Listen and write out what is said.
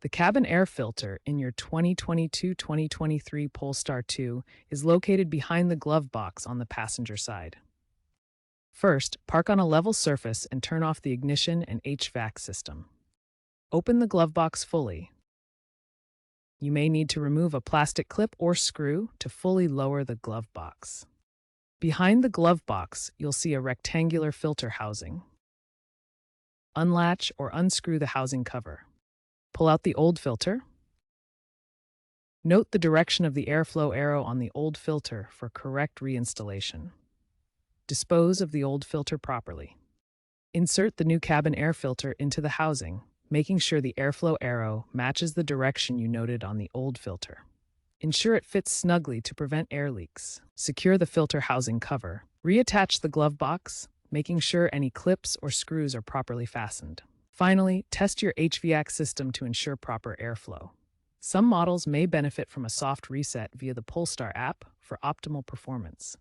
The cabin air filter in your 2022-2023 Polestar 2 is located behind the glove box on the passenger side. First, park on a level surface and turn off the ignition and HVAC system. Open the glove box fully. You may need to remove a plastic clip or screw to fully lower the glove box. Behind the glove box, you'll see a rectangular filter housing. Unlatch or unscrew the housing cover. Pull out the old filter. Note the direction of the airflow arrow on the old filter for correct reinstallation. Dispose of the old filter properly. Insert the new cabin air filter into the housing, making sure the airflow arrow matches the direction you noted on the old filter. Ensure it fits snugly to prevent air leaks. Secure the filter housing cover. Reattach the glove box, making sure any clips or screws are properly fastened. Finally, test your HVAC system to ensure proper airflow. Some models may benefit from a soft reset via the Polestar app for optimal performance.